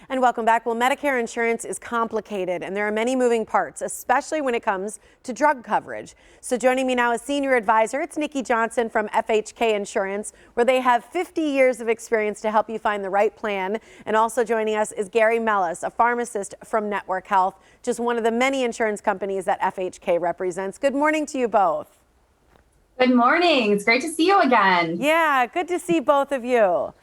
And welcome back. Well, Medicare insurance is complicated and there are many moving parts, especially when it comes to drug coverage. So joining me now is Senior Advisor, it's Nikki Johnson from FHK Insurance, where they have 50 years of experience to help you find the right plan. And also joining us is Gary Mellis, a pharmacist from Network Health, just one of the many insurance companies that FHK represents. Good morning to you both. Good morning. It's great to see you again. Yeah, good to see both of you.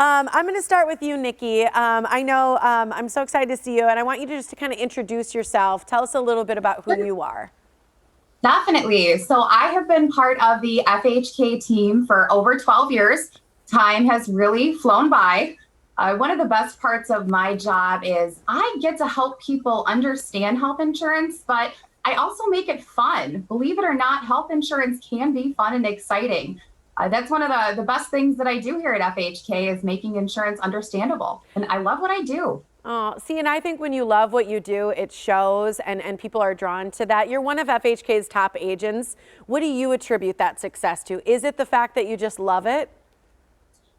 I'm going to start with you, Nikki. I know I'm so excited to see you, and I want you to just kind of introduce yourself. Tell us a little bit about who you are. Definitely. So I have been part of the FHK team for over 12 years. Time has really flown by. One of the best parts of my job is I get to help people understand health insurance, but I also make it fun. Believe it or not, health insurance can be fun and exciting. That's one of the best things that I do here at FHK is making insurance understandable. And I love what I do. Oh, see, and I think when you love what you do, it shows and people are drawn to that. You're one of FHK's top agents. What do you attribute that success to? Is it the fact that you just love it?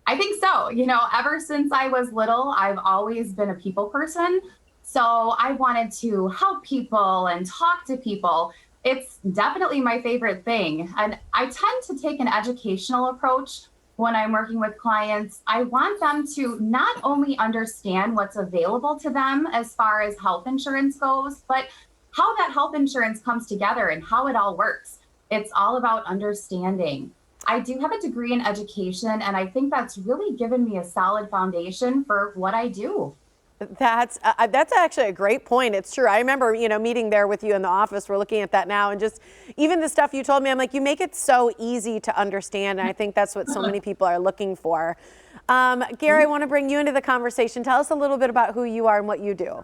I think so. Ever since I was little, I've always been a people person. So I wanted to help people and talk to people. It's definitely my favorite thing. And I tend to take an educational approach when I'm working with clients. I want them to not only understand what's available to them as far as health insurance goes, but how that health insurance comes together and how it all works. It's all about understanding. I do have a degree in education, and I think that's really given me a solid foundation for what I do. That's actually a great point. It's true. I remember, meeting there with you in the office. We're looking at that now, and just even the stuff you told me, I'm like, you make it so easy to understand, and I think that's what so many people are looking for. Gary, I want to bring you into the conversation. Tell us a little bit about who you are and what you do.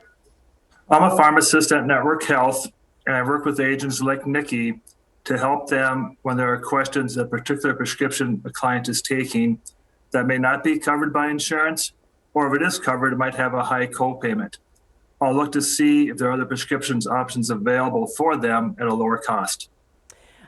I'm a pharmacist at Network Health, and I work with agents like Nikki to help them when there are questions a particular prescription a client is taking that may not be covered by insurance, or if it is covered, it might have a high copayment. I'll look to see if there are other prescriptions options available for them at a lower cost.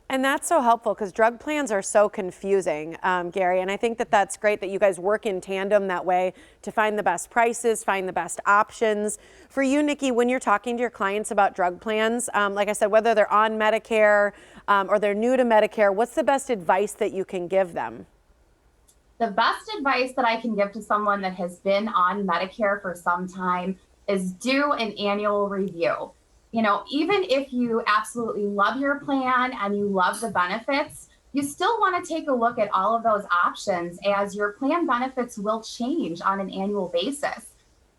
And that's so helpful because drug plans are so confusing, Gary. And I think that that's great that you guys work in tandem that way to find the best prices, find the best options. For you, Nikki, when you're talking to your clients about drug plans, like I said, whether they're on Medicare or they're new to Medicare, what's the best advice that you can give them? The best advice that I can give to someone that has been on Medicare for some time is do an annual review. Even if you absolutely love your plan and you love the benefits, you still want to take a look at all of those options as your plan benefits will change on an annual basis.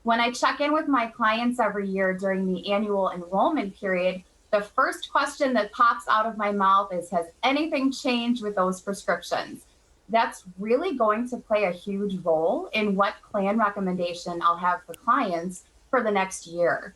When I check in with my clients every year during the annual enrollment period, the first question that pops out of my mouth is, has anything changed with those prescriptions? That's really going to play a huge role in what plan recommendation I'll have for clients for the next year.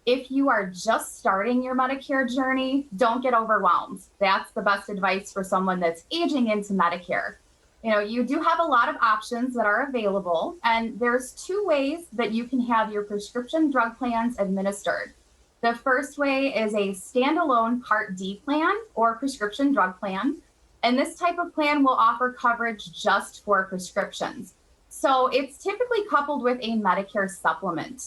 If you are just starting your Medicare journey, don't get overwhelmed. That's the best advice for someone that's aging into Medicare. You do have a lot of options that are available, and there's two ways that you can have your prescription drug plans administered. The first way is a standalone Part D plan or prescription drug plan. And this type of plan will offer coverage just for prescriptions. So it's typically coupled with a Medicare supplement.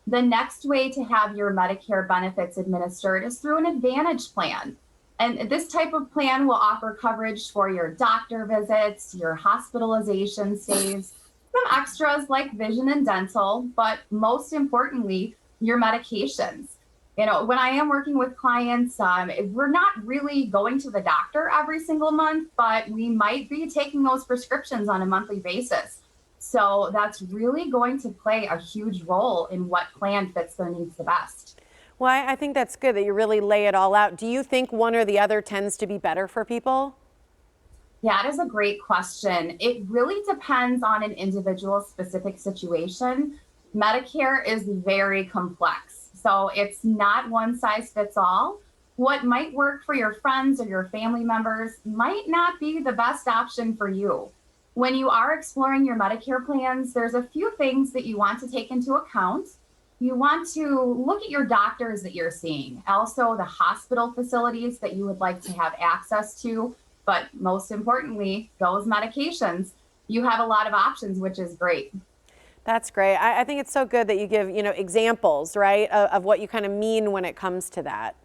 The next way to have your Medicare benefits administered is through an Advantage plan. And this type of plan will offer coverage for your doctor visits, your hospitalization stays, some extras like vision and dental, but most importantly, your medications. When I am working with clients, we're not really going to the doctor every single month, but we might be taking those prescriptions on a monthly basis. So that's really going to play a huge role in what plan fits their needs the best. Well, I think that's good that you really lay it all out. Do you think one or the other tends to be better for people? Yeah, that is a great question. It really depends on an individual specific situation. Medicare is very complex. So it's not one size fits all. What might work for your friends or your family members might not be the best option for you. When you are exploring your Medicare plans, there's a few things that you want to take into account. You want to look at your doctors that you're seeing, also the hospital facilities that you would like to have access to, but most importantly, those medications. You have a lot of options, which is great. That's great. I think it's so good that you give, examples, right, of what you kind of mean when it comes to that.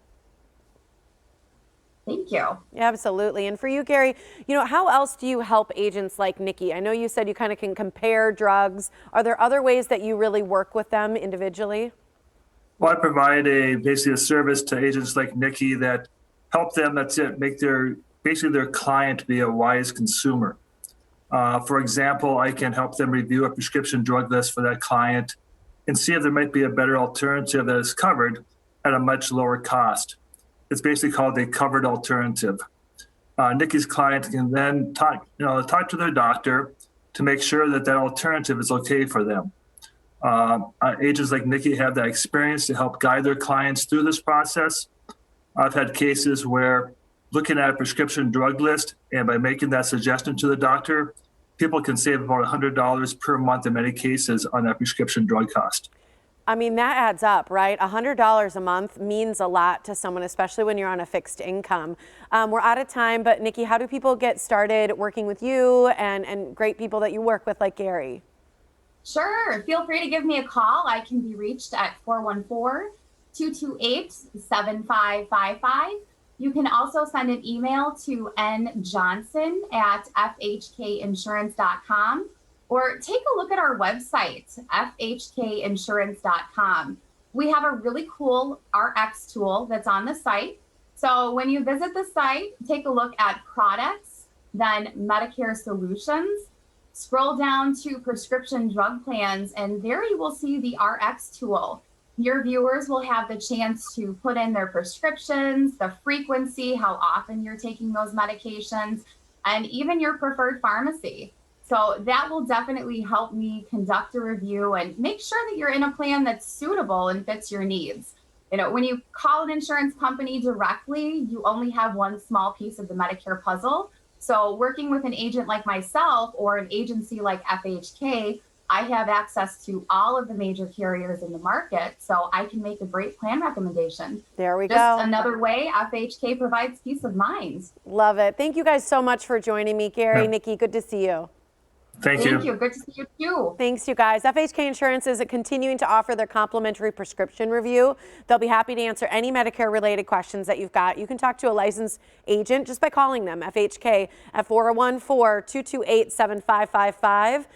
Thank you. Absolutely. And for you, Gary, how else do you help agents like Nikki? I know you said you kind of can compare drugs. Are there other ways that you really work with them individually? Well, I provide basically a service to agents like Nikki that help them, make their client be a wise consumer. For example, I can help them review a prescription drug list for that client and see if there might be a better alternative that is covered at a much lower cost. It's basically called a covered alternative. Nikki's client can then talk to their doctor to make sure that alternative is okay for them. Agents like Nikki have that experience to help guide their clients through this process. I've had cases where looking at a prescription drug list and by making that suggestion to the doctor, people can save about $100 per month in many cases on that prescription drug cost. I mean, that adds up, right? $100 a month means a lot to someone, especially when you're on a fixed income. We're out of time, but Nikki, how do people get started working with you and great people that you work with like Gary? Sure. Feel free to give me a call. I can be reached at 414-228-7555. You can also send an email to njohnson@fhkinsurance.com or take a look at our website, fhkinsurance.com. We have a really cool RX tool that's on the site. So when you visit the site, take a look at products, then Medicare solutions, scroll down to prescription drug plans, and there you will see the RX tool. Your viewers will have the chance to put in their prescriptions, the frequency, how often you're taking those medications, and even your preferred pharmacy. So that will definitely help me conduct a review and make sure that you're in a plan that's suitable and fits your needs. When you call an insurance company directly, you only have one small piece of the Medicare puzzle. So working with an agent like myself or an agency like FHK, I have access to all of the major carriers in the market, so I can make a great plan recommendation. There we go. Just another way FHK provides peace of mind. Love it. Thank you guys so much for joining me, Gary, Nikki. Good to see you. Thank you. Good to see you too. Thanks, you guys. FHK Insurance is continuing to offer their complimentary prescription review. They'll be happy to answer any Medicare-related questions that you've got. You can talk to a licensed agent just by calling them, FHK, at 414-228-7555.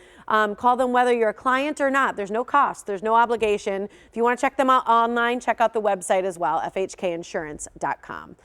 Call them whether you're a client or not. There's no cost. There's no obligation. If you want to check them out online, check out the website as well, fhkinsurance.com.